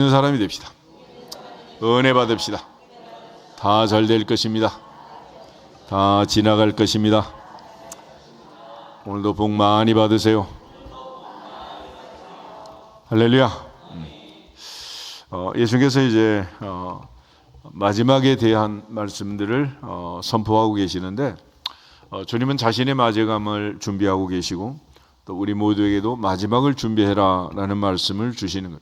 있는 사람이 됩시다. 은혜 받읍시다. 다 잘 될 것입니다. 다 지나갈 것입니다. 오늘도 복 많이 받으세요. 할렐루야. 예수님께서 이제 마지막에 대한 말씀들을 선포하고 계시는데, 주님은 자신의 마지막을 준비하고 계시고 또 우리 모두에게도 마지막을 준비해라 라는 말씀을 주시는 거예요.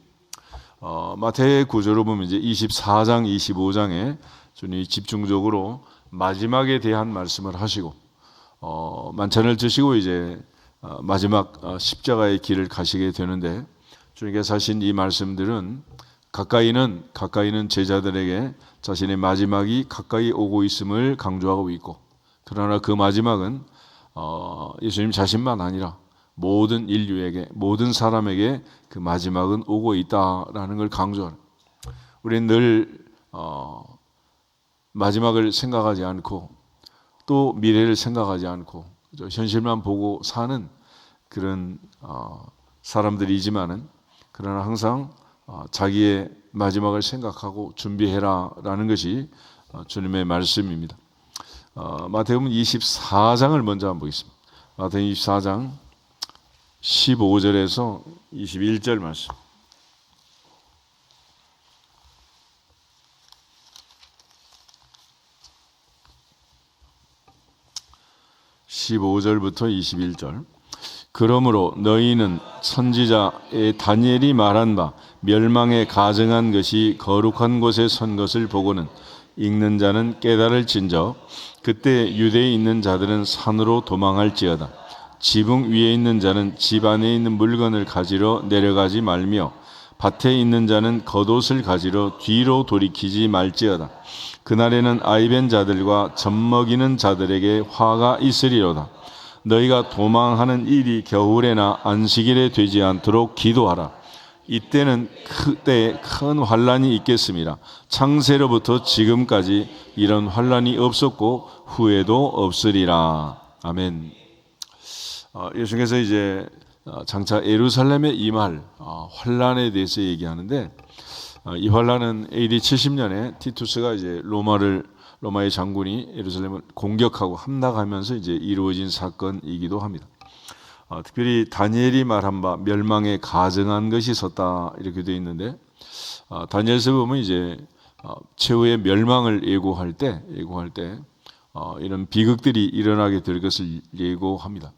마태의 구절로 보면 이제 24장, 25장에 주님이 집중적으로 마지막에 대한 말씀을 하시고 만찬을 드시고 이제 마지막 십자가의 길을 가시게 되는데, 주님께서 하신 이 말씀들은 가까이는 제자들에게 자신의 마지막이 가까이 오고 있음을 강조하고 있고, 그러나 그 마지막은 예수님 자신만 아니라 모든 인류에게, 모든 사람에게 그 마지막은 오고 있다라는 걸 강조하는. 우리는 늘 마지막을 생각하지 않고 또 미래를 생각하지 않고 현실만 보고 사는 그런 사람들이지만은, 그러나 항상 자기의 마지막을 생각하고 준비해라라는 것이 주님의 말씀입니다. 마태복음 24장을 먼저 한번 보겠습니다. 마태복음 24장 15절에서 21절 말씀. 15절부터 21절. 그러므로 너희는 선지자의 다니엘이 말한 바 멸망에 가증한 것이 거룩한 곳에 선 것을 보고는 읽는 자는 깨달을진저 그때 유대에 있는 자들은 산으로 도망할지어다. 지붕 위에 있는 자는 집 안에 있는 물건을 가지러 내려가지 말며 밭에 있는 자는 겉옷을 가지러 뒤로 돌이키지 말지어다. 그날에는 아이벤 자들과 젖먹이는 자들에게 화가 있으리로다. 너희가 도망하는 일이 겨울에나 안식일에 되지 않도록 기도하라. 이때는 그때 큰 환란이 있겠습니다. 창세로부터 지금까지 이런 환란이 없었고 후에도 없으리라. 아멘. 예수님께서 이제 장차 예루살렘에 임할 환란에 대해서 얘기하는데, 이 환란은 AD 70년에 티투스가 이제 로마의 장군이 예루살렘을 공격하고 함락하면서 이제 이루어진 사건이기도 합니다. 특별히 다니엘이 말한 바 멸망에 가증한 것이 섰다 이렇게 되어 있는데, 다니엘서 보면 이제 최후의 멸망을 예고할 때 이런 비극들이 일어나게 될 것을 예고합니다.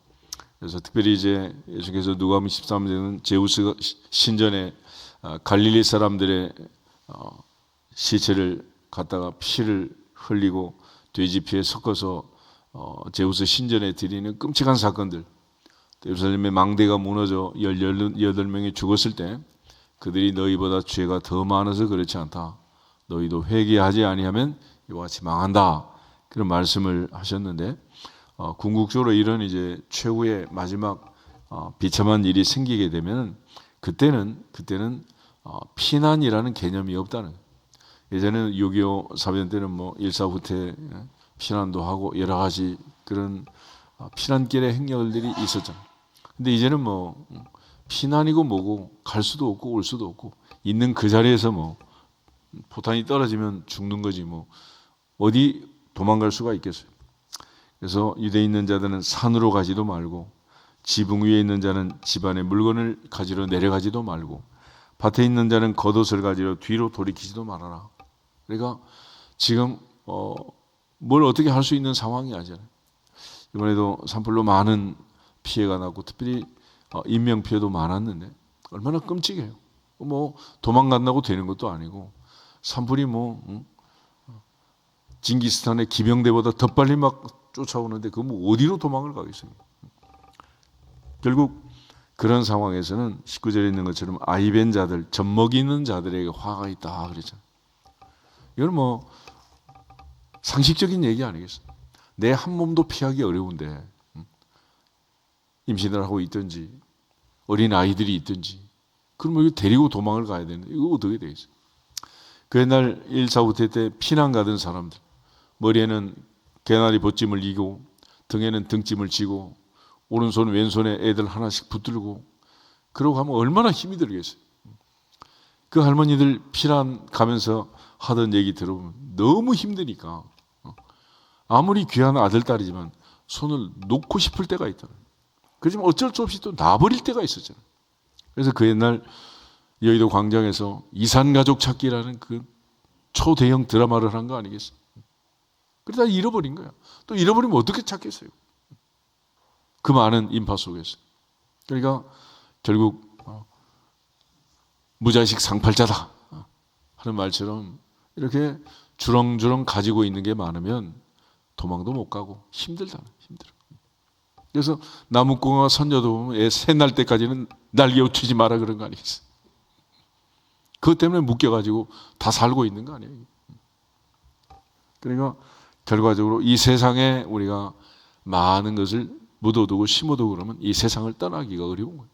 그래서 특별히 이제 예수께서 누가복음 13장에는 제우스 신전에 갈릴리 사람들의 시체를 갖다가 피를 흘리고 돼지 피에 섞어서 제우스 신전에 드리는 끔찍한 사건들, 예루살렘의 망대가 무너져 18명이 죽었을 때 그들이 너희보다 죄가 더 많아서 그렇지 않다, 너희도 회개하지 아니하면 이와 같이 망한다, 그런 말씀을 하셨는데, 궁극적으로 이런 이제 최후의 마지막 비참한 일이 생기게 되면 그때는 피난이라는 개념이 없다는 거예요. 예전에는 6.25 사변 때는 뭐 일사후퇴 피난도 하고 여러 가지 그런 피난길의 행렬들이 있었잖아요. 근데 이제는 뭐 피난이고 뭐고 갈 수도 없고 올 수도 없고 있는 그 자리에서 뭐 포탄이 떨어지면 죽는 거지 뭐 어디 도망갈 수가 있겠어요. 그래서 유대에 있는 자들은 산으로 가지도 말고 지붕 위에 있는 자는 집안의 물건을 가지러 내려가지도 말고 밭에 있는 자는 겉옷을 가지러 뒤로 돌이키지도 말아라. 그러니까 지금 뭘 어떻게 할 수 있는 상황이 아니잖아요. 이번에도 산불로 많은 피해가 났고 특별히 인명피해도 많았는데 얼마나 끔찍해요. 뭐 도망간다고 되는 것도 아니고 산불이 뭐 징기스탄의 기병대보다 더 빨리 막 쫓아오는데 그 뭐 어디로 도망을 가겠습니까? 결국 그런 상황에서는 19절에 있는 것처럼 아이벤 자들, 젖먹이는 자들에게 화가 있다 그랬잖아요. 이건 뭐 상식적인 얘기 아니겠어요? 내 한 몸도 피하기 어려운데 임신을 하고 있든지 어린 아이들이 있든지 그러면 이거 데리고 도망을 가야 되는데 이거 어떻게 되겠어요? 그 옛날 1.4후퇴 때 피난 가던 사람들, 머리에는 개나리 벗짐을 이고 등에는 등짐을 지고 오른손 왼손에 애들 하나씩 붙들고 그러고 하면 얼마나 힘이 들겠어요. 그 할머니들 피난 가면서 하던 얘기 들어보면 너무 힘드니까 아무리 귀한 아들, 딸이지만 손을 놓고 싶을 때가 있더라고요. 그렇지만 어쩔 수 없이 또 놔버릴 때가 있었잖아요. 그래서 그 옛날 여의도 광장에서 이산가족 찾기라는 그 초대형 드라마를 한 거 아니겠어요? 그러다 잃어버린 거야. 또 잃어버리면 어떻게 찾겠어요? 그 많은 인파 속에서. 그러니까 결국 무자식 상팔자다 하는 말처럼 이렇게 주렁주렁 가지고 있는 게 많으면 도망도 못 가고 힘들어. 그래서 나무꾼과 선녀도 보면 애 새 날 때까지는 날개 ut지 마라 그런 거 아니겠어요? 그것 때문에 묶여가지고 다 살고 있는 거 아니에요? 그러니까 결과적으로 이 세상에 우리가 많은 것을 묻어두고 심어두고 그러면 이 세상을 떠나기가 어려운 거예요.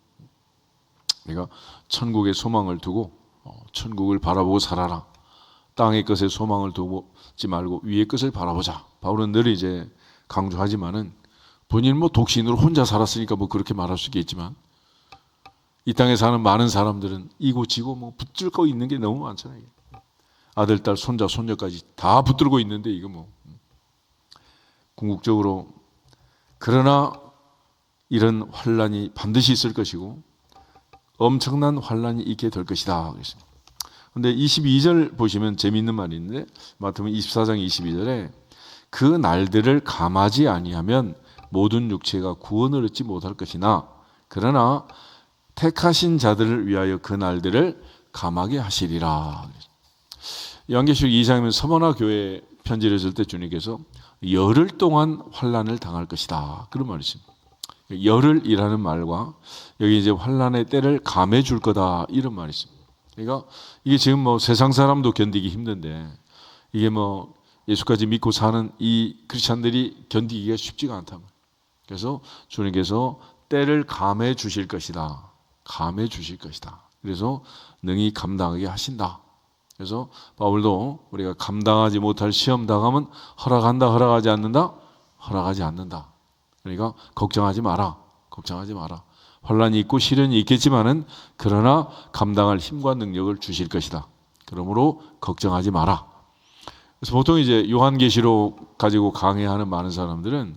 그러니까 천국의 소망을 두고 천국을 바라보고 살아라. 땅의 것에 소망을 두지 말고 위의 것을 바라보자. 바울은 늘 이제 강조하지만은 본인은 뭐 독신으로 혼자 살았으니까 뭐 그렇게 말할 수 있겠지만 이 땅에 사는 많은 사람들은 이고지고 뭐 붙들고 있는 게 너무 많잖아요. 아들, 딸, 손자, 손녀까지 다 붙들고 있는데 이거 뭐 궁극적으로 그러나 이런 환란이 반드시 있을 것이고 엄청난 환란이 있게 될 것이다. 그런데 22절 보시면 재미있는 말이 있는데 마태복음 24장 22절에 그 날들을 감하지 아니하면 모든 육체가 구원을 얻지 못할 것이나 그러나 택하신 자들을 위하여 그 날들을 감하게 하시리라. 요한계시록 2장이면 서머나 교회에 편지를 쓸 때 주님께서 열흘 동안 환란을 당할 것이다. 그런 말이 있습니다. 열흘이라는 말과 여기 이제 환란의 때를 감해 줄 거다 이런 말이 있습니다. 그러니까 이게 지금 뭐 세상 사람도 견디기 힘든데 이게 뭐 예수까지 믿고 사는 이 크리스찬들이 견디기가 쉽지가 않다. 그래서 주님께서 때를 감해 주실 것이다. 감해 주실 것이다. 그래서 능히 감당하게 하신다. 그래서 바울도 우리가 감당하지 못할 시험 당하면 허락한다, 허락하지 않는다? 허락하지 않는다. 그러니까 걱정하지 마라. 걱정하지 마라. 환란이 있고 시련이 있겠지만은 그러나 감당할 힘과 능력을 주실 것이다. 그러므로 걱정하지 마라. 그래서 보통 이제 요한계시록 가지고 강해하는 많은 사람들은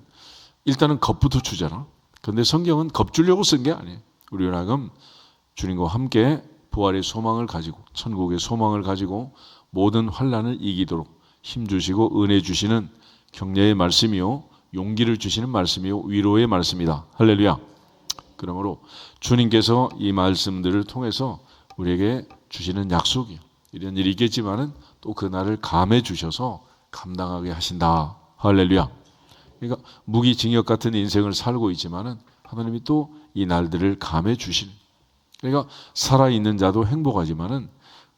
일단은 겁부터 주잖아. 그런데 성경은 겁 주려고 쓴 게 아니에요. 우리는 하여금 주님과 함께 부활의 소망을 가지고 천국의 소망을 가지고 모든 환란을 이기도록 힘 주시고 은혜 주시는 격려의 말씀이요 용기를 주시는 말씀이요 위로의 말씀이다. 할렐루야. 그러므로 주님께서 이 말씀들을 통해서 우리에게 주시는 약속이요. 이런 일이 있겠지만은 또 그날을 감해 주셔서 감당하게 하신다. 할렐루야. 그러니까 무기징역 같은 인생을 살고 있지만은 하나님이 또 이 날들을 감해 주시는. 그러니까 살아있는 자도 행복하지만은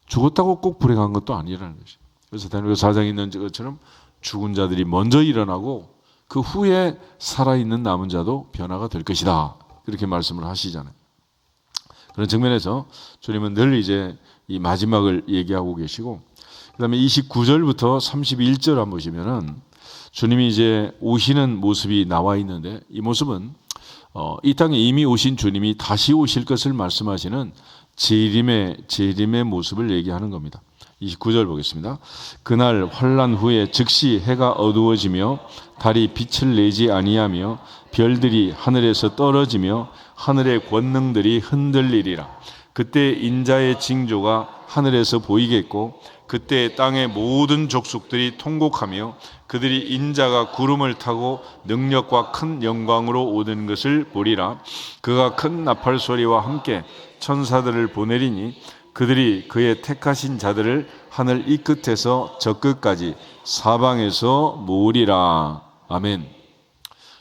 죽었다고 꼭 불행한 것도 아니라는 것이죠. 그래서 다니엘 4장에 있는 것처럼 죽은 자들이 먼저 일어나고 그 후에 살아있는 남은 자도 변화가 될 것이다. 그렇게 말씀을 하시잖아요. 그런 측면에서 주님은 늘 이제 이 마지막을 얘기하고 계시고 그 다음에 29절부터 31절 한번 보시면은 주님이 이제 오시는 모습이 나와 있는데 이 모습은 이 땅에 이미 오신 주님이 다시 오실 것을 말씀하시는 재림의 모습을 얘기하는 겁니다. 29절 보겠습니다. 그날 환란 후에 즉시 해가 어두워지며 달이 빛을 내지 아니하며 별들이 하늘에서 떨어지며 하늘의 권능들이 흔들리리라. 그때 인자의 징조가 하늘에서 보이겠고 그때 땅의 모든 족속들이 통곡하며 그들이 인자가 구름을 타고 능력과 큰 영광으로 오는 것을 보리라. 그가 큰 나팔 소리와 함께 천사들을 보내리니 그들이 그의 택하신 자들을 하늘 이 끝에서 저 끝까지 사방에서 모으리라. 아멘.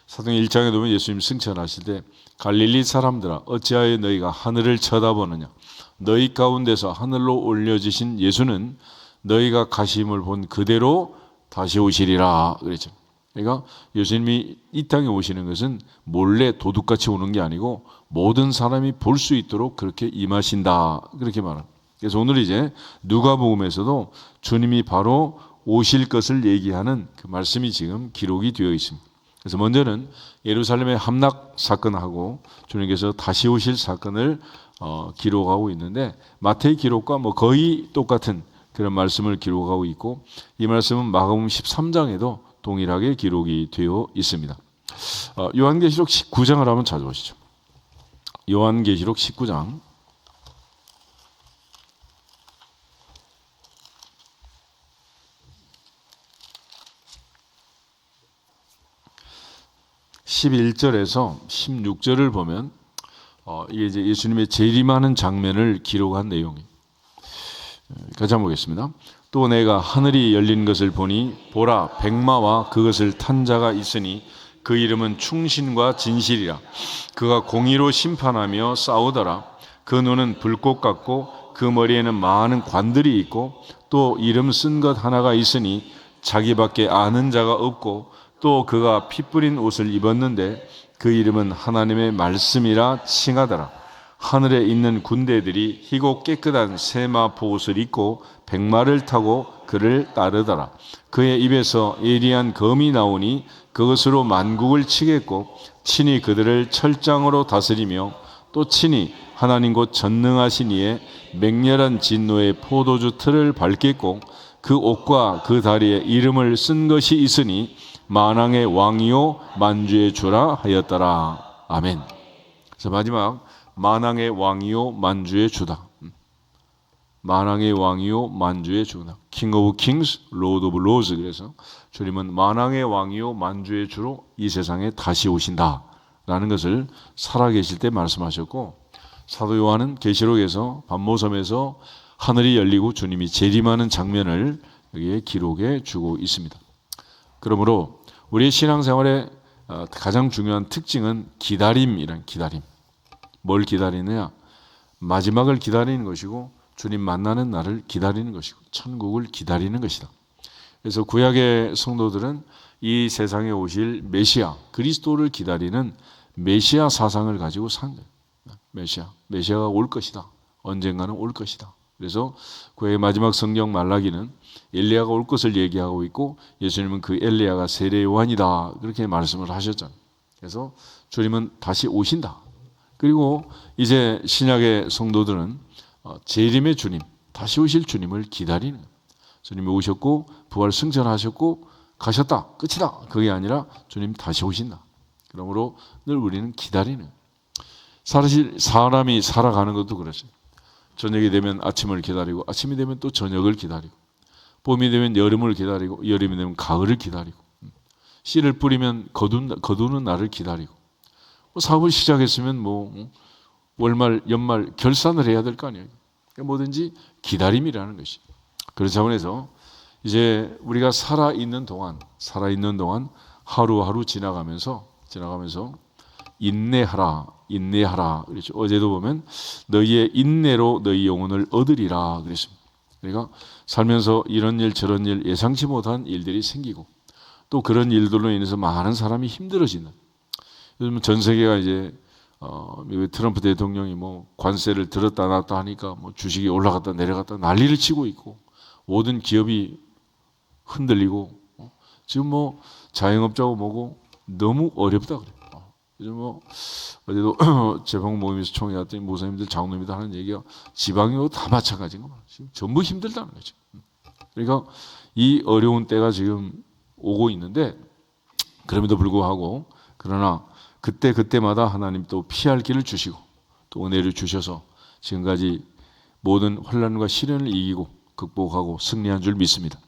사도행 1장에 보면 예수님 승천하실 때 갈릴리 사람들아 어찌하여 너희가 하늘을 쳐다보느냐. 너희 가운데서 하늘로 올려지신 예수는 너희가 가심을 본 그대로 다시 오시리라 그랬죠. 그러니까 예수님이 이 땅에 오시는 것은 몰래 도둑같이 오는 게 아니고 모든 사람이 볼 수 있도록 그렇게 임하신다 그렇게 말합니다. 그래서 오늘 이제 누가복음에서도 주님이 바로 오실 것을 얘기하는 그 말씀이 지금 기록이 되어 있습니다. 그래서 먼저는 예루살렘의 함락 사건하고 주님께서 다시 오실 사건을 기록하고 있는데 마태의 기록과 뭐 거의 똑같은 그런 말씀을 기록하고 있고 이 말씀은 마가복음 13장에도 동일하게 기록이 되어 있습니다. 요한계시록 19장을 한번 찾아보시죠. 요한계시록 19장 11절에서 16절을 보면 이게 이제 예수님의 재림하는 장면을 기록한 내용이에요. 같이 한번 보겠습니다. 또 내가 하늘이 열린 것을 보니 보라 백마와 그것을 탄 자가 있으니 그 이름은 충신과 진실이라. 그가 공의로 심판하며 싸우더라. 그 눈은 불꽃 같고 그 머리에는 많은 관들이 있고 또 이름 쓴 것 하나가 있으니 자기밖에 아는 자가 없고 또 그가 피 뿌린 옷을 입었는데 그 이름은 하나님의 말씀이라 칭하더라. 하늘에 있는 군대들이 희고 깨끗한 세마 보옷을 입고 백마를 타고 그를 따르더라. 그의 입에서 예리한 검이 나오니 그것으로 만국을 치겠고 친히 그들을 철장으로 다스리며 또 친히 하나님 곧 전능하신 이의 맹렬한 진노의 포도주 틀을 밟겠고 그 옷과 그 다리에 이름을 쓴 것이 있으니 만왕의 왕이요 만주의 주라 하였더라. 아멘. 그래서 마지막 만왕의 왕이요 만주의 주다. 만왕의 왕이요 만주의 주다. King of Kings, Lord of Lords. 그래서 주님은 만왕의 왕이요 만주의 주로 이 세상에 다시 오신다라는 것을 살아계실 때 말씀하셨고 사도 요한은 계시록에서 반모섬에서 하늘이 열리고 주님이 재림하는 장면을 여기에 기록해 주고 있습니다. 그러므로 우리의 신앙생활의 가장 중요한 특징은 기다림이란 기다림. 뭘 기다리느냐? 마지막을 기다리는 것이고 주님 만나는 날을 기다리는 것이고 천국을 기다리는 것이다. 그래서 구약의 성도들은 이 세상에 오실 메시아, 그리스도를 기다리는 메시아 사상을 가지고 산 거예요. 메시아가 올 것이다. 언젠가는 올 것이다. 그래서 구약의 마지막 성경 말라기는 엘리야가 올 것을 얘기하고 있고 예수님은 그 엘리야가 세례 요한이다. 그렇게 말씀을 하셨잖아요. 그래서 주님은 다시 오신다. 그리고 이제 신약의 성도들은 재림의 주님, 다시 오실 주님을 기다리는 거예요. 주님이 오셨고 부활 승천하셨고 가셨다. 끝이다. 그게 아니라 주님 다시 오신다. 그러므로 늘 우리는 기다리는 거예요. 사실 사람이 살아가는 것도 그렇습니다. 저녁이 되면 아침을 기다리고 아침이 되면 또 저녁을 기다리고 봄이 되면 여름을 기다리고 여름이 되면 가을을 기다리고 씨를 뿌리면 거두는 날을 기다리고 사업을 시작했으면 월말 연말 결산을 해야 될 거 아니에요. 그러니까 뭐든지 기다림이라는 것이. 그런 차원에서 이제 우리가 살아있는 동안 하루하루 지나가면서 인내하라 그렇죠. 어제도 보면 너희의 인내로 너희 영혼을 얻으리라 그랬습니다. 그러니까 살면서 이런 일 저런 일 예상치 못한 일들이 생기고 또 그런 일들로 인해서 많은 사람이 힘들어진다. 요즘 전 세계가 이제 트럼프 대통령이 관세를 들었다 놨다 하니까 주식이 올라갔다 내려갔다 난리를 치고 있고 모든 기업이 흔들리고 지금 자영업자고 뭐고 너무 어렵다 그래. 요즘 어제도 재봉 모임에서 총회 갔더니 목사님들 장로님들 하는 얘기가 지방이고 다 마찬가지인 거 지금 전부 힘들다는 거죠. 그러니까 이 어려운 때가 지금 오고 있는데 그럼에도 불구하고 그러나 그때마다 하나님 또 피할 길을 주시고 또 은혜를 주셔서 지금까지 모든 환난과 시련을 이기고 극복하고 승리한 줄 믿습니다.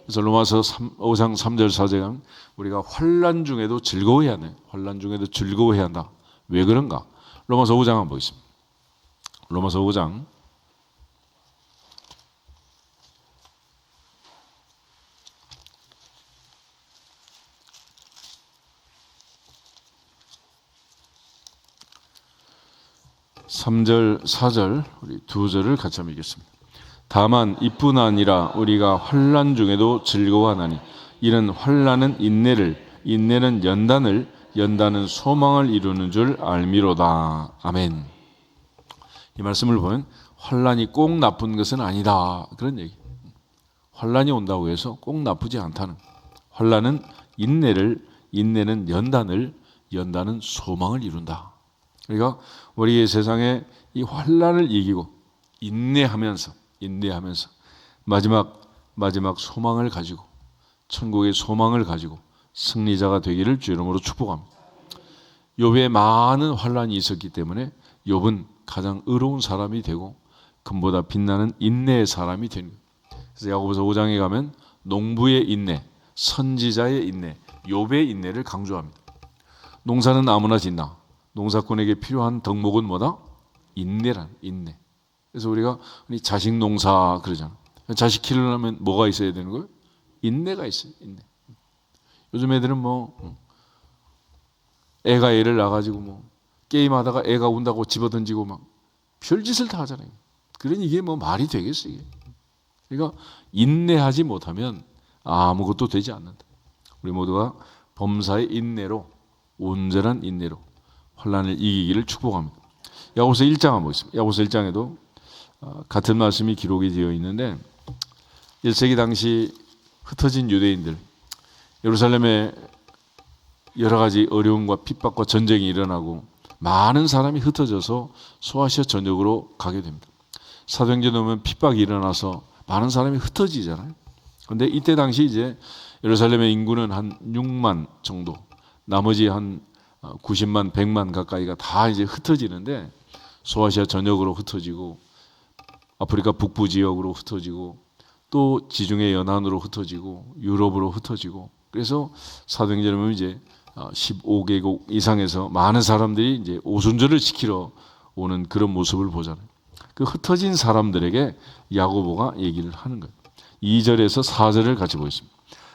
그래서 로마서 5장 3절 4절은 우리가 환난 중에도 즐거워해야 한다. 환난 중에도 즐거워해야 한다. 왜 그런가? 로마서 5장 한번 보겠습니다. 로마서 5장 3절 4절 우리 두 절을 같이 한번 읽겠습니다. 다만 이뿐 아니라 우리가 환난 중에도 즐거워하나니 이는 환난은 인내를 인내는 연단을 연단은 소망을 이루는 줄 알미로다. 아멘. 이 말씀을 보면 환난이 꼭 나쁜 것은 아니다 그런 얘기. 환난이 온다고 해서 꼭 나쁘지 않다는. 환난은 인내를 인내는 연단을 연단은 소망을 이룬다. 그러니까 우리의 세상에 이 환난을 이기고 인내하면서 마지막 소망을 가지고 천국의 소망을 가지고 승리자가 되기를 주 이름으로 축복합니다. 욥에 많은 환난이 있었기 때문에 욥은 가장 의로운 사람이 되고 금보다 빛나는 인내의 사람이 되는 거예요. 그래서 야고보서 5장에 가면 농부의 인내, 선지자의 인내, 욥의 인내를 강조합니다. 농사는 아무나 짓나. 농사꾼에게 필요한 덕목은 뭐다? 인내란 인내. 그래서 우리가 자식 농사 그러잖아. 자식 키우려면 뭐가 있어야 되는 거예요? 인내가 있어요. 인내. 요즘 애들은 애가 애를 낳아가지고 게임하다가 애가 운다고 집어던지고 막 별짓을 다 하잖아요. 그러니 이게 말이 되겠어요. 이게. 그러니까 인내하지 못하면 아무것도 되지 않는다. 우리 모두가 범사의 인내로, 온전한 인내로 환난을 이기기를 축복합니다. 야고보서 1장 한번 보겠습니다. 야고보서 1장에도 같은 말씀이 기록이 되어 있는데 1세기 당시 흩어진 유대인들, 예루살렘에 여러 가지 어려움과 핍박과 전쟁이 일어나고 많은 사람이 흩어져서 소아시아 전역으로 가게 됩니다. 사도행전 보면 핍박이 일어나서 많은 사람이 흩어지잖아요. 그런데 이때 당시 이제 예루살렘의 인구는 한 6만 정도, 나머지 한 90만, 100만 가까이가 다 이제 흩어지는데 소아시아 전역으로 흩어지고 아프리카 북부 지역으로 흩어지고 또 지중해 연안으로 흩어지고 유럽으로 흩어지고 그래서 사도행전에 보면 이제 15개국 이상에서 많은 사람들이 이제 오순절을 지키러 오는 그런 모습을 보잖아요. 그 흩어진 사람들에게 야고보가 얘기를 하는 거예요. 2절에서 4절을 같이 보겠습니다.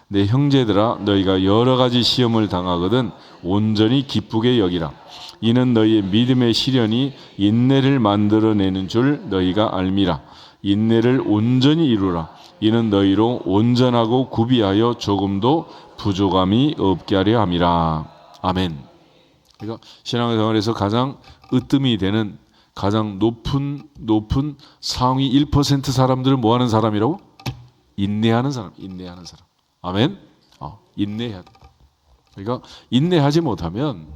내 형제들아 너희가 여러 가지 시험을 당하거든 온전히 기쁘게 여기라. 이는 너희의 믿음의 시련이 인내를 만들어내는 줄 너희가 알미라. 인내를 온전히 이루라. 이는 너희로 온전하고 구비하여 조금도 부족함이 없게 하려 함이라. 아멘. 그러니까 신앙생활에서 가장 으뜸이 되는 가장 높은 상위 1% 사람들은 뭐 하는 사람이라고? 인내하는 사람. 아멘. 인내해야 돼. 그러니까 인내하지 못하면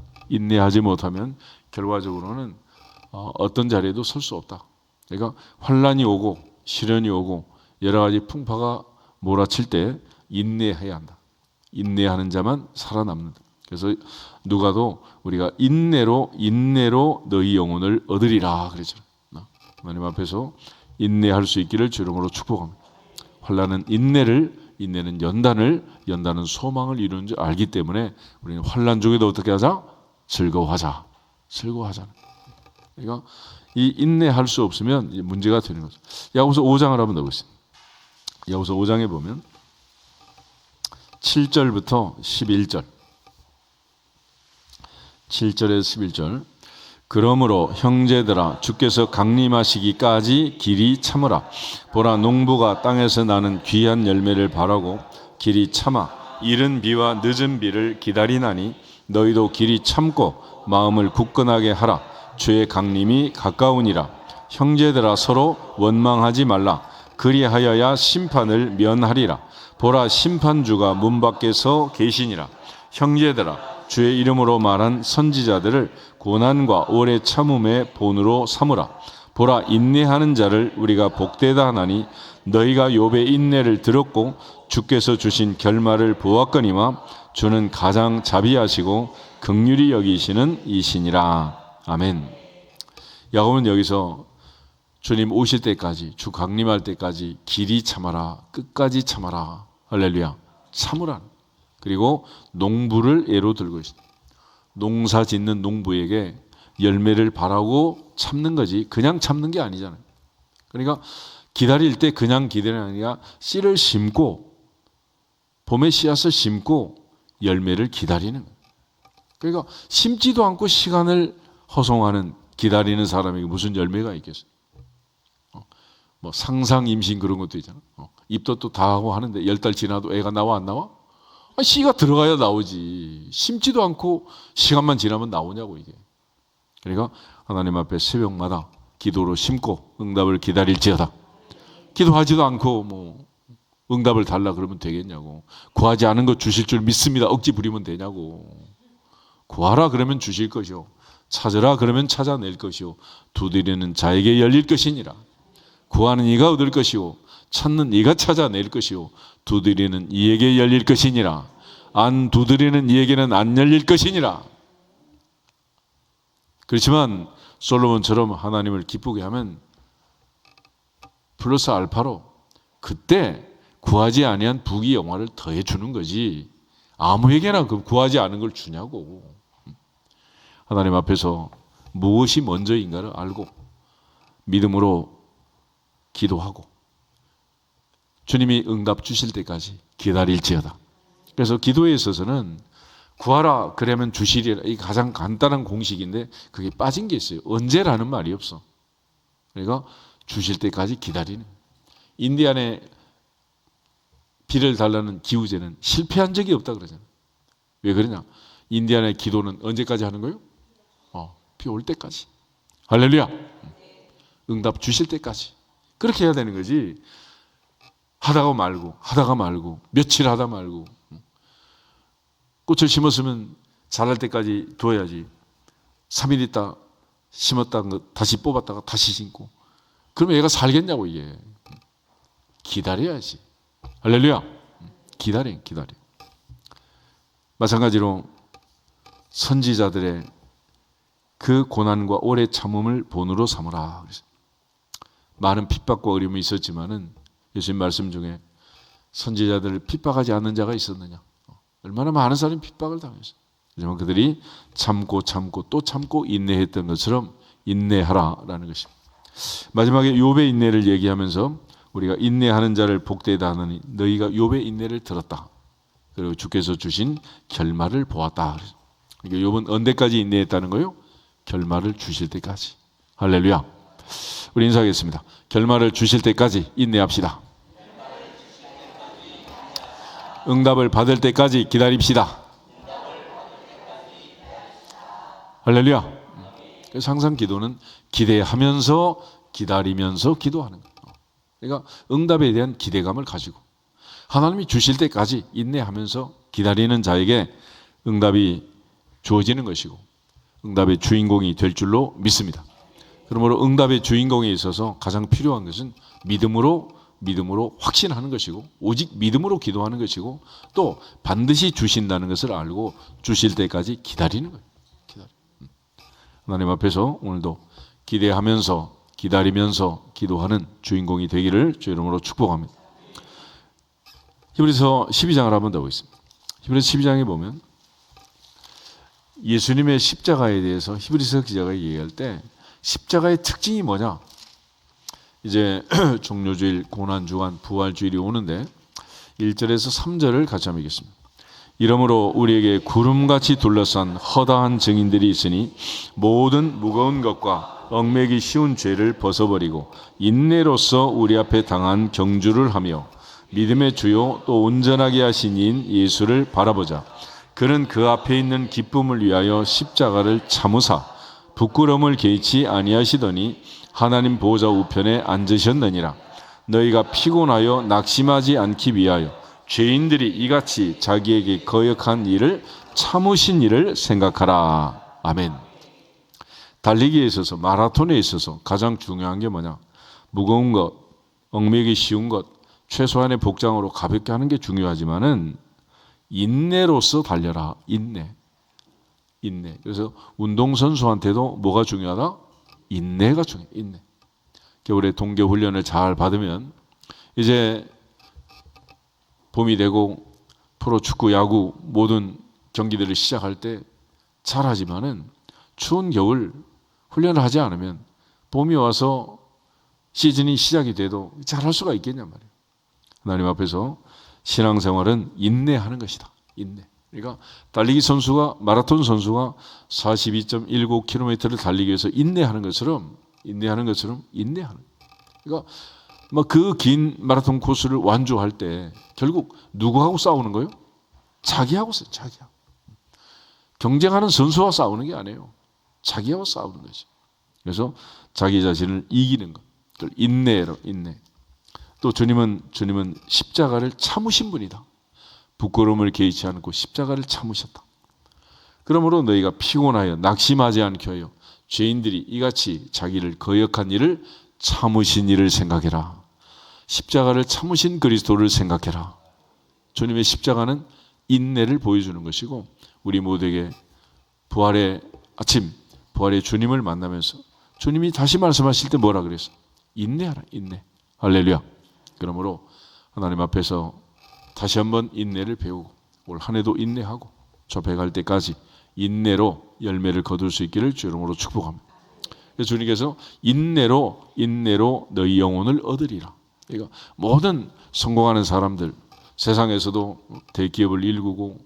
결과적으로는 어떤 자리에도 설 수 없다. 그러니까 환난이 오고 시련이 오고 여러 가지 풍파가 몰아칠 때 인내해야 한다. 인내하는 자만 살아남는다. 그래서 누가도 우리가 인내로 너희 영혼을 얻으리라 그랬잖아요. 하나님 앞에서 인내할 수 있기를 주 이름으로 축복합니다. 환난은 인내는 연단은 소망을 이루는 줄 알기 때문에 우리는 환난 중에도 어떻게 하자? 즐거워하자. 그러니까 이 인내할 수 없으면 문제가 되는 거죠. 야고보서 5장을 한번 넣어보겠습니다. 야고보서 5장에 보면 7절부터 11절 7절에서 11절 그러므로 형제들아 주께서 강림하시기까지 길이 참으라. 보라 농부가 땅에서 나는 귀한 열매를 바라고 길이 참아 이른 비와 늦은 비를 기다리나니 너희도 길이 참고 마음을 굳건하게 하라. 주의 강림이 가까우니라. 형제들아 서로 원망하지 말라. 그리하여야 심판을 면하리라. 보라 심판주가 문 밖에서 계시니라. 형제들아 주의 이름으로 말한 선지자들을 고난과 오래 참음의 본으로 삼으라. 보라 인내하는 자를 우리가 복되다 하나니 너희가 욥의 인내를 들었고 주께서 주신 결말을 보았거니와 주는 가장 자비하시고 긍휼히 여기시는 이시니라. 아멘. 야고보는 여기서 주님 오실 때까지, 주 강림할 때까지 길이 참아라, 끝까지 참아라. 할렐루야. 참으라. 그리고 농부를 예로 들고 있습니다. 농사 짓는 농부에게 열매를 바라고 참는 거지 그냥 참는 게 아니잖아요. 그러니까 기다릴 때 그냥 기다리는 게 아니라 씨를 심고 봄에 씨앗을 심고 열매를 기다리는 거예요. 그러니까 심지도 않고 시간을 허송하는 기다리는 사람에게 무슨 열매가 있겠어요? 뭐 상상 임신 그런 것도 있잖아. 입덧도 다 하고 하는데 10달 지나도 애가 나와 안 나와? 씨가 들어가야 나오지. 심지도 않고 시간만 지나면 나오냐고 이게. 그러니까 하나님 앞에 새벽마다 기도로 심고 응답을 기다릴지어다. 기도하지도 않고 뭐 응답을 달라 그러면 되겠냐고. 구하지 않은 것 주실 줄 믿습니다. 억지 부리면 되냐고. 구하라 그러면 주실 것이요. 찾으라 그러면 찾아낼 것이요 두드리는 자에게 열릴 것이니라. 구하는 이가 얻을 것이요 찾는 이가 찾아낼 것이요 두드리는 이에게 열릴 것이니라. 안 두드리는 이에게는 안 열릴 것이니라. 그렇지만 솔로몬처럼 하나님을 기쁘게 하면 플러스 알파로 그때 구하지 아니한 부귀 영화를 더해 주는 거지. 아무에게나 구하지 않은 걸 주냐고. 하나님 앞에서 무엇이 먼저인가를 알고 믿음으로 기도하고 주님이 응답 주실 때까지 기다릴지어다. 그래서 기도에 있어서는 구하라 그러면 주시리라. 이게 가장 간단한 공식인데 그게 빠진 게 있어요. 언제라는 말이 없어. 그러니까 주실 때까지 기다리는. 인디안에 비를 달라는 기우제는 실패한 적이 없다 그러잖아요. 왜 그러냐? 인디안의 기도는 언제까지 하는 거예요? 비 올 때까지. 할렐루야. 응답 주실 때까지. 그렇게 해야 되는 거지. 하다가 말고 며칠 하다 말고. 꽃을 심었으면 자랄 때까지 둬야지. 3일 있다 심었다는 거 다시 뽑았다가 다시 심고. 그러면 얘가 살겠냐고 이게. 기다려야지. 할렐루야. 기다려. 마찬가지로 선지자들의 그 고난과 오래 참음을 본으로 삼으라. 많은 핍박과 어려움이 있었지만은 예수님 말씀 중에 선지자들을 핍박하지 않는 자가 있었느냐. 얼마나 많은 사람이 핍박을 당했어요. 하지만 그들이 참고 또 참고 인내했던 것처럼 인내하라라는 것입니다. 마지막에 욥의 인내를 얘기하면서 우리가 인내하는 자를 복되다 하느니 너희가 욥의 인내를 들었다. 그리고 주께서 주신 결말을 보았다. 그러니까 욥은 언제까지 인내했다는 거예요? 결말을 주실 때까지. 할렐루야. 우리 인사하겠습니다. 결말을 주실 때까지 인내합시다. 응답을 받을 때까지 기다립시다. 할렐루야. 그래서 항상 기도는 기대하면서 기다리면서 기도하는 거예요. 그러니까 응답에 대한 기대감을 가지고 하나님이 주실 때까지 인내하면서 기다리는 자에게 응답이 주어지는 것이고 응답의 주인공이 될 줄로 믿습니다. 그러므로 응답의 주인공에 있어서 가장 필요한 것은 믿음으로 확신하는 것이고 오직 믿음으로 기도하는 것이고 또 반드시 주신다는 것을 알고 주실 때까지 기다리는 거예요. 하나님 앞에서 오늘도 기대하면서 기다리면서 기도하는 주인공이 되기를 주 이름으로 축복합니다. 히브리서 12장을 한번 더 보겠습니다. 히브리서 12장에 보면 예수님의 십자가에 대해서 히브리서 기자가 얘기할 때 십자가의 특징이 뭐냐? 이제 종료주일, 고난주간, 부활주일이 오는데 1절에서 3절을 같이 한번 읽겠습니다. 이러므로 우리에게 구름같이 둘러싼 허다한 증인들이 있으니 모든 무거운 것과 얽매기 쉬운 죄를 벗어버리고 인내로서 우리 앞에 당한 경주를 하며 믿음의 주요 또 온전하게 하신 이인 예수를 바라보자. 그는 그 앞에 있는 기쁨을 위하여 십자가를 참으사 부끄러움을 개의치 아니하시더니 하나님 보좌 우편에 앉으셨느니라. 너희가 피곤하여 낙심하지 않기 위하여 죄인들이 이같이 자기에게 거역한 일을 참으신 일을 생각하라. 아멘. 달리기에 있어서 마라톤에 있어서 가장 중요한 게 뭐냐? 무거운 것, 얽매기 쉬운 것, 최소한의 복장으로 가볍게 하는 게 중요하지만은 인내로서 달려라. 인내. 그래서 운동선수한테도 뭐가 중요하다? 인내가 중요해. 인내. 겨울에 동계훈련을 잘 받으면 이제 봄이 되고 프로축구, 야구 모든 경기들을 시작할 때 잘하지만은 추운 겨울 훈련을 하지 않으면 봄이 와서 시즌이 시작이 돼도 잘할 수가 있겠냔 말이에요. 하나님 앞에서 신앙생활은 인내하는 것이다. 인내. 그러니까 달리기 선수가 마라톤 선수가 42.19km를 달리기 위해서 인내하는 것처럼 인내하는. 그러니까 그 긴 마라톤 코스를 완주할 때 결국 누구하고 싸우는 거예요? 자기하고 싸워요. 자기하고. 경쟁하는 선수와 싸우는 게 아니에요. 자기하고 싸우는 거지. 그래서 자기 자신을 이기는 것. 그걸 인내로 인내. 또 주님은 십자가를 참으신 분이다. 부끄러움을 개의치 않고 십자가를 참으셨다. 그러므로 너희가 피곤하여 낙심하지 않게 하여 죄인들이 이같이 자기를 거역한 일을 참으신 일을 생각해라. 십자가를 참으신 그리스도를 생각해라. 주님의 십자가는 인내를 보여주는 것이고, 우리 모두에게 부활의 아침, 부활의 주님을 만나면서 주님이 다시 말씀하실 때 뭐라 그랬어? 인내하라, 인내. 할렐루야. 그러므로 하나님 앞에서 다시 한번 인내를 배우고 올 한 해도 인내하고 접해갈 때까지 인내로 열매를 거둘 수 있기를 주 이름으로 축복합니다. 그래서 주님께서 인내로 너희 영혼을 얻으리라. 그러니까 모든 성공하는 사람들, 세상에서도 대기업을 일구고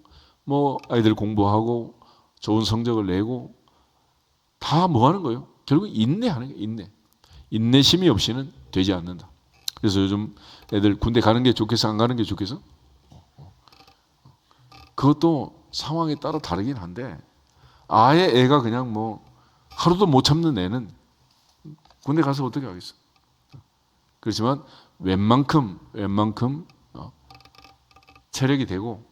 뭐 아이들 공부하고 좋은 성적을 내고 다 뭐 하는 거예요? 결국 인내하는 거예요. 인내. 인내심이 없이는 되지 않는다. 그래서 요즘 애들 군대 가는 게 좋겠어, 안 가는 게 좋겠어? 그것도 상황에 따라 다르긴 한데, 아예 애가 그냥 뭐 하루도 못 참는 애는 군대 가서 어떻게 하겠어? 그렇지만 웬만큼 체력이 되고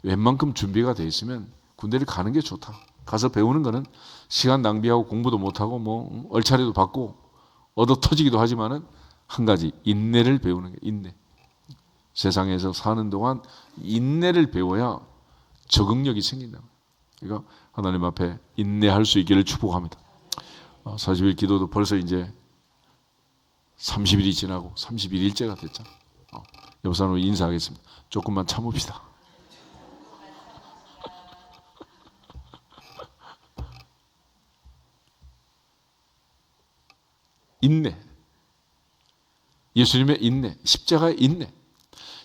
웬만큼 준비가 돼 있으면 군대를 가는 게 좋다. 가서 배우는 거는 시간 낭비하고 공부도 못하고 뭐 얼차례도 받고 얻어 터지기도 하지만은 한 가지, 인내를 배우는 게, 인내. 세상에서 사는 동안 인내를 배워야 적응력이 생긴다. 그러니까 하나님 앞에 인내할 수 있기를 축복합니다. 40일 기도도 벌써 이제 30일이 지나고 31일째가 됐잖아. 옆 사람으로 인사하겠습니다. 조금만 참읍시다. 인내. 예수님의 인내, 십자가의 인내.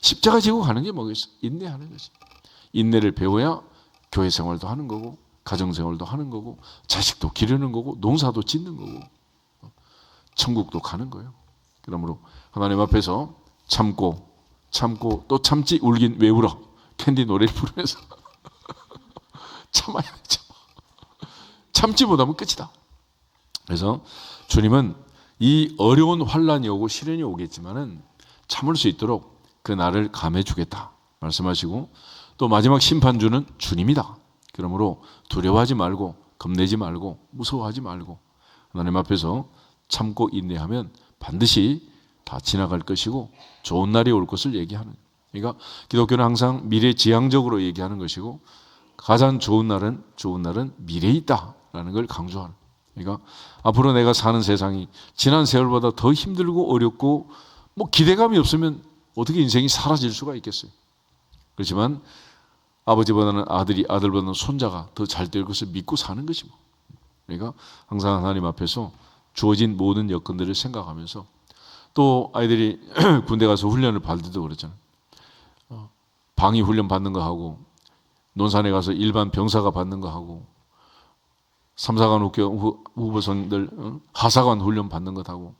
십자가 지고 가는 게 뭐겠어? 인내하는 거지. 인내를 배워야 교회 생활도 하는 거고, 가정 생활도 하는 거고, 자식도 기르는 거고, 농사도 짓는 거고, 천국도 가는 거예요. 그러므로 하나님 앞에서 참고 또 참지 울긴 왜 울어? 캔디 노래를 부르면서 참아야 돼. 참지 못하면 끝이다. 그래서 주님은 이 어려운 환난이 오고 시련이 오겠지만은 참을 수 있도록 그 날을 감해 주겠다 말씀하시고, 또 마지막 심판주는 주님이다. 그러므로 두려워하지 말고 겁내지 말고 무서워하지 말고 하나님 앞에서 참고 인내하면 반드시 다 지나갈 것이고 좋은 날이 올 것을 얘기하는. 그러니까 기독교는 항상 미래지향적으로 얘기하는 것이고, 가장 좋은 날은 미래에 있다라는 걸 강조하는. 그러니까 앞으로 내가 사는 세상이 지난 세월보다 더 힘들고 어렵고 뭐 기대감이 없으면 어떻게 인생이 사라질 수가 있겠어요. 그렇지만 아버지보다는 아들이, 아들보다는 손자가 더 잘 될 것을 믿고 사는 것이 뭐. 그러니까 항상 하나님 앞에서 주어진 모든 여건들을 생각하면서, 또 아이들이 군대 가서 훈련을 받을 때도 그렇잖아요. 방위 훈련 받는 거 하고, 논산에 가서 일반 병사가 받는 거 하고, 3사관 후보생들 하사관 훈련 받는 것 하고,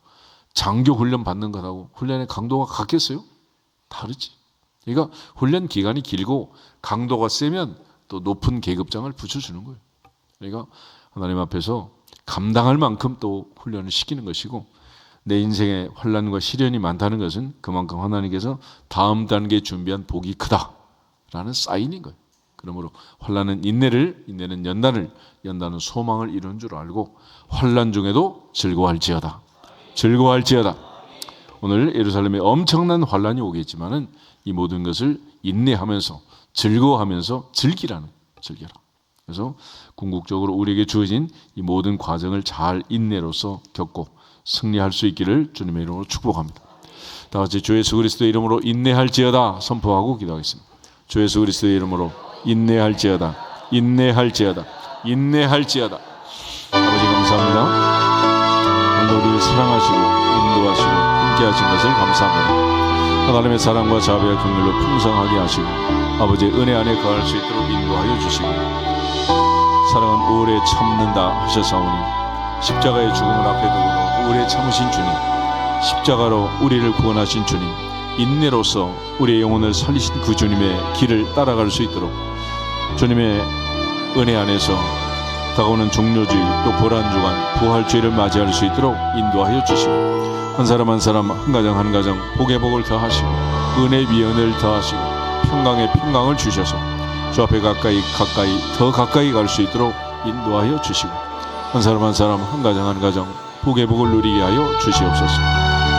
장교 훈련 받는 것 하고, 훈련의 강도가 같겠어요? 다르지. 그러니까 훈련 기간이 길고 강도가 세면 또 높은 계급장을 붙여주는 거예요. 그러니까 하나님 앞에서 감당할 만큼 또 훈련을 시키는 것이고, 내 인생에 환난과 시련이 많다는 것은 그만큼 하나님께서 다음 단계 준비한 복이 크다라는 사인인 거예요. 그러므로 환난은 인내는 연단은 소망을 이루는 줄 알고, 환난 중에도 즐거워할지어다. 오늘 예루살렘에 엄청난 환난이 오겠지만은 이 모든 것을 인내하면서 즐거워하면서 즐겨라. 그래서 궁극적으로 우리에게 주어진 이 모든 과정을 잘 인내로서 겪고 승리할 수 있기를 주님의 이름으로 축복합니다. 다 같이 주 예수 그리스도의 이름으로 인내할지어다 선포하고 기도하겠습니다. 주 예수 그리스도의 이름으로 인내할지어다. 아버지 감사합니다. 오늘 우리를 사랑하시고 인도하시고 함께하신 것을 감사합니다. 하나님의 사랑과 자비와 긍휼로 풍성하게 하시고 아버지의 은혜 안에 거할 수 있도록 인도하여 주시고, 사랑은 오래 참는다 하셨사오니 십자가의 죽음을 앞에 두고 오래 참으신 주님, 십자가로 우리를 구원하신 주님, 인내로서 우리의 영혼을 살리신 그 주님의 길을 따라갈 수 있도록 주님의 은혜 안에서 다가오는 종료주의 또 보란주간 부활주의를 맞이할 수 있도록 인도하여 주시고, 한 사람 한 사람 한 가정 복의 복을 더하시고 은혜의 위에 은혜를 더하시고 평강의 평강을 주셔서 주 앞에 가까이 더 가까이 갈 수 있도록 인도하여 주시고, 한 사람 한 사람, 한 가정 한 가정 복의 복을 누리게 하여 주시옵소서.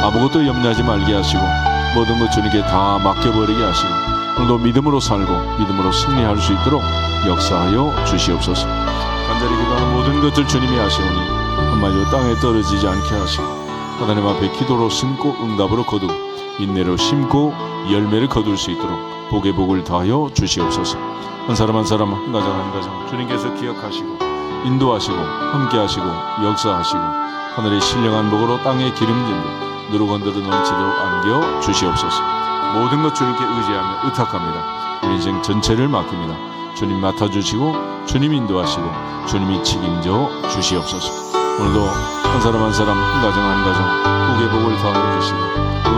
아무것도 염려하지 말게 하시고 모든 것 주님께 다 맡겨버리게 하시고, 오늘도 믿음으로 살고 믿음으로 승리할 수 있도록 역사하여 주시옵소서. 간절히 기도하는 모든 것들 주님이 하시오니 한마디로 땅에 떨어지지 않게 하시고, 하나님 앞에 기도로 심고 응답으로 거두고 인내로 심고 열매를 거둘 수 있도록 복의 복을 더하여 주시옵소서. 한 사람 한 사람, 한 가정 한 가정 주님께서 기억하시고 인도하시고 함께하시고 역사하시고, 하늘의 신령한 복으로 땅의 기름짐도 누르건드려 넘치도록 안겨 주시옵소서. 모든 것 주님께 의지하며 의탁합니다. 우리 인생 전체를 맡깁니다. 주님 맡아주시고 주님 인도하시고 주님이 책임져 주시옵소서. 오늘도 한 사람 한 사람, 한 가정 한 가정 복의 복을 더하여 주시고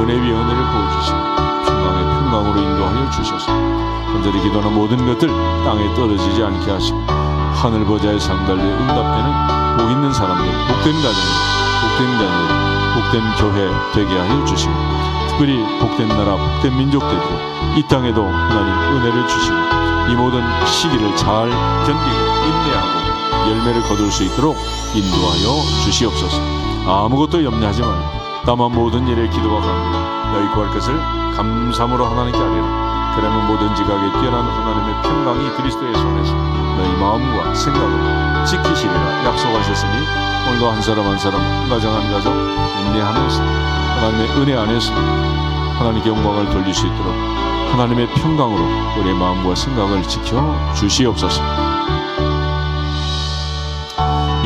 은혜 위에 은혜를 부어주시고 평강의 평강으로 인도하여 주셔서 간절히 기도하는 모든 것들 땅에 떨어지지 않게 하시고, 하늘 보좌의 상달에 응답되는 복 있는 사람들, 복된 가정들, 복된 자녀들, 복된 교회 되게 하여 주시고, 특별히 복된 나라, 복된 민족 되도록 이 땅에도 하나님 은혜를 주시고 이 모든 시기를 잘 견디고 인내하고 열매를 거둘 수 있도록 인도하여 주시옵소서. 아무것도 염려하지 말고 다만 모든 일에 기도와 간구로 너희 구할 것을 감사함으로 하나님께 아뢰라. 그러면 모든 지각에 뛰어난 하나님의 평강이 그리스도의 손에서 너희 마음과 생각을 지키시리라 약속하셨으니, 오늘도 한 사람 한 사람, 한 가정 한 가정 인내하면서 하나님의 은혜 안에서 하나님께 영광을 돌릴 수 있도록 하나님의 평강으로 우리의 마음과 생각을 지켜 주시옵소서.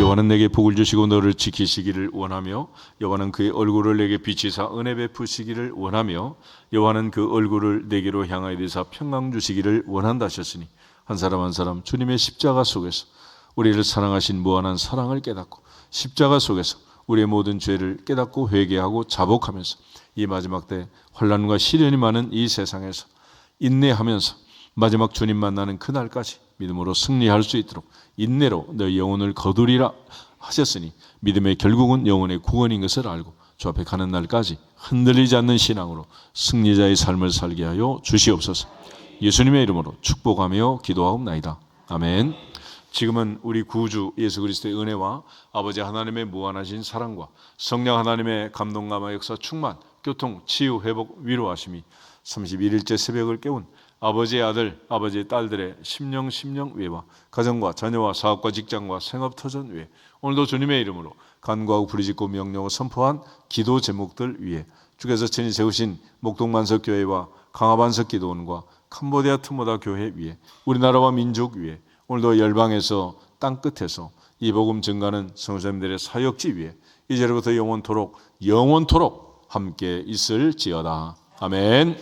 여호와는 내게 복을 주시고 너를 지키시기를 원하며, 여호와는 그의 얼굴을 내게 비치사 은혜 베푸시기를 원하며, 여호와는 그 얼굴을 내게로 향하여 대사 평강 주시기를 원한다 하셨으니, 한 사람 한 사람 주님의 십자가 속에서 우리를 사랑하신 무한한 사랑을 깨닫고 십자가 속에서 우리의 모든 죄를 깨닫고 회개하고 자복하면서 이 마지막 때 환난과 시련이 많은 이 세상에서 인내하면서 마지막 주님 만나는 그날까지 믿음으로 승리할 수 있도록 인내로 너희 영혼을 거두리라 하셨으니, 믿음의 결국은 영혼의 구원인 것을 알고 주 앞에 가는 날까지 흔들리지 않는 신앙으로 승리자의 삶을 살게 하여 주시옵소서. 예수님의 이름으로 축복하며 기도하옵나이다. 아멘. 지금은 우리 구주 예수 그리스도의 은혜와 아버지 하나님의 무한하신 사랑과 성령 하나님의 감동감화 역사 충만, 교통, 치유, 회복, 위로하심이 31일째 새벽을 깨운 아버지의 아들, 아버지의 딸들의 심령 외와 가정과 자녀와 사업과 직장과 생업터전 위에, 오늘도 주님의 이름으로 간구하고 부르짖고 명령하고 선포한 기도 제목들 위에, 주께서 친히 세우신 목동만석 교회와 강화반석 기도원과 캄보디아 트모다 교회 위에, 우리나라와 민족 위에, 오늘도 열방에서 땅끝에서 이 복음 증가하는 성도님들의 사역지 위에 이제로부터 영원토록 함께 있을지어다. 아멘.